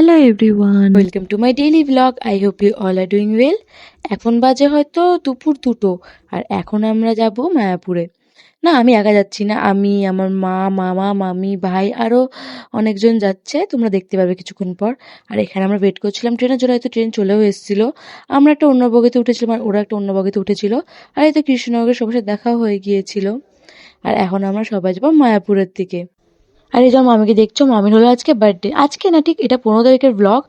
Hello everyone. Welcome to my daily blog. I hope you all are doing well. এখন বাজে হয়তো দুপুর 2টো, আর এখন আমরা যাব মায়াপুরে। না, আমি একা যাচ্ছি না, আমি, আমার মা, মামা, মামি, ভাই, আরও অনেকজন যাচ্ছে, তোমরা দেখতে পাবে কিছুক্ষণ পর। আর এখানে আমরা ওয়েট করছিলাম ট্রেনের জন্য, হয়তো ট্রেন চলেও এসেছিলো। আমরা একটা অন্য বগিতে উঠেছিলাম আর ওরা একটা অন্য বগিতে উঠেছিল। আর এই তো কৃষ্ণনগরের সবার সাথে দেখাও হয়ে গিয়েছিল। আর এখন আমরা সবাই যাবো মায়াপুরের দিকে। আর এই যখন মামিকে দেখছো, মামির হলো আজকে বার্থডে। আজকে না, ঠিক এটা 15 তারিখের ব্লগ।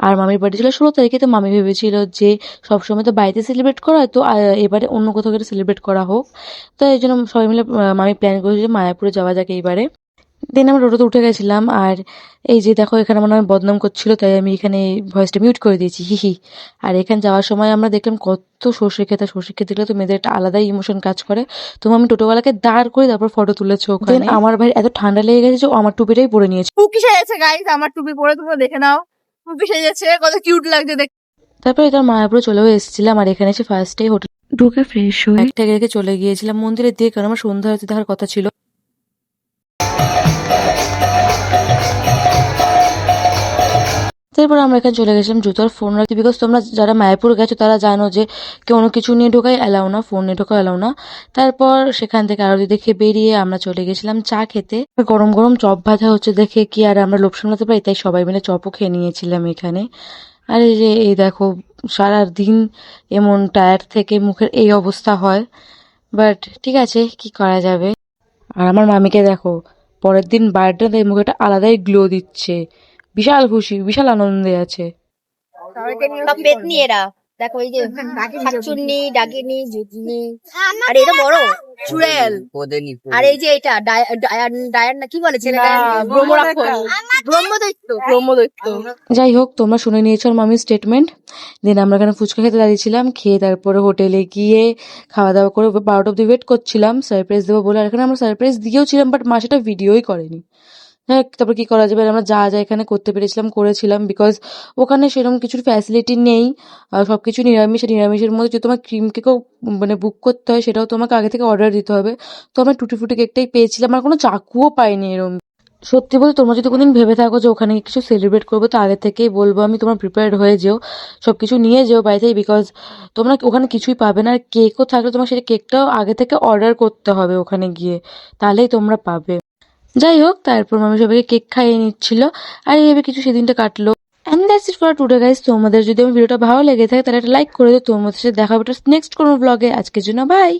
আর মামির বার্থডে ছিল 16 তারিখে। তো মামি ভেবেছিল যে সবসময় তো বাড়িতে সেলিব্রেট করা হয়, তো এবারে অন্য কোথাও গেলে সেলিব্রেট করা হোক। তো এই জন্য সবাই মিলে মামি প্ল্যান করেছিল মায়াপুরে যাওয়া যাক এইবারে। দেন আমরা টোটোতে উঠে গেছিলাম। আর এই যে দেখো, এখানে আমার নামে বদনাম করছিল, তাই আমি এখানে ভয়েসটা মিউট করে দিয়েছি, হিহি। আর এখানে যাওয়ার সময় আমরা দেখলাম কত সর্ষে খেতে দিলে তো মেয়েদের একটা আলাদাই ইমোশন কাজ করে। তো আমি টোটোওয়ালাকে দাঁড় করে তারপর ফটো তুলেছে ওখানে। আমার ভাই এত ঠান্ডা লেগে গেছে যে ও আমার টুপিটাই পরে নিয়েছে। টুপি সেজেছে গাইস, আমার টুপি পরে তোমরা দেখে নাও। টুপি সেজেছে, কত কিউট লাগছে দেখতে। তারপর এটা মায়াপুরে চলেও এসেছিলাম। আর এখানে এসে ফার্স্টে হোটেল ঢুকে ফ্রেশ হয়ে একটা রেখে চলে গিয়েছিলাম মন্দিরের দিকে, কারণ আমার সন্ধ্যা হতে দেখার কথা ছিল। তারপর আমরা এখানে চলে গেছিলাম জুতোর ফোন রাখতে, বিকজ তোমরা যারা মায়াপুর গেছো তারা জানো যে কোনো কিছু নিয়ে ঢোকাই এলাও না, ফোন নিয়ে ঢোকা এলাও না। তারপর সেখান থেকে আরতি দেখে বেরিয়ে আমরা চলে গেছিলাম চা খেতে। গরম গরম চপ ভাজা হচ্ছে দেখে কি আর আমরা লোভ সামলাতে পারি, তাই সবাই মিলে চপও খেয়ে নিয়েছিলাম এখানে। আর এই যে এই দেখো, সারাদিন এমন টায়ার্ড থেকে মুখের এই অবস্থা হয়, বাট ঠিক আছে, কি করা যাবে। আর আমার মামিকে দেখো, পরের দিন বার্থডে, মুখে একটা আলাদাই গ্লো দিচ্ছে, বিশাল খুশি, বিশাল আনন্দে আছে। সব পেতনি এরা, দেখো এই যে শাকচুন্নি, ডাকিনি, জুগনি, আর এটা বড় চুড়েল, আর এই যে এটা ডায়ার না কি বলে ছেলে, ব্রহ্মদৈত্য। যাই হোক, তোমরা শুনে নিয়েছো আর মামির স্টেটমেন্ট। দেন আমরা এখানে ফুচকা খেতে দাঁড়িয়েছিলাম, খেয়ে তারপরে হোটেলে গিয়ে খাওয়া দাওয়া করে 12টা অব্দি ওয়েট করছিলাম সারপ্রাইজ দেবো বলে। আর এখানে আমরা সারপ্রাইজ দিয়েওছিলাম, বাট মা সেটা ভিডিওই করেনি। হ্যাঁ, তারপর কি করা যাবে, আমরা যা যা এখানে করতে পেরেছিলাম করেছিলাম, বিকজ ওখানে সেরকম কিছুর ফ্যাসিলিটি নেই। সবকিছু নিরামিষের মধ্যে যদি তোমার ক্রিম কেকও মানে বুক করতে হয়, সেটাও তোমাকে আগে থেকে অর্ডার দিতে হবে। তো আমরা টুটি ফুটি কেকটাই পেয়েছিলাম, আর কোনো চাকুও পাইনি এরম। সত্যি বলতে, তোমরা যদি কোনদিন ভেবে থাকো যে ওখানে কিছু সেলিব্রেট করবো, তো আগে থেকেই বলবো আমি, তোমরা প্রিপেয়ার্ড হয়ে যেও, সবকিছু নিয়ে যেও বাড়ি থেকে, বিকজ তোমরা ওখানে কিছুই পাবে না। আর কেকও থাকলে তোমার সেটা কেকটাও আগে থেকে অর্ডার করতে হবে ওখানে গিয়ে, তাহলেই তোমরা পাবে। যাই হোক, তারপর মামি সবাইকে কেক খাইয়ে নিচ্ছিল। আর এইভাবে কিছু সেদিনটা কাটলো। And that's it for today guys. তোমাদের যদি আমার ভিডিওটা ভালো লেগে থাকে তাহলে একটা লাইক করে দিও। তোমাদের সাথে দেখা হবে নেক্সট কোনো ব্লগে। আজকের জন্য বাই।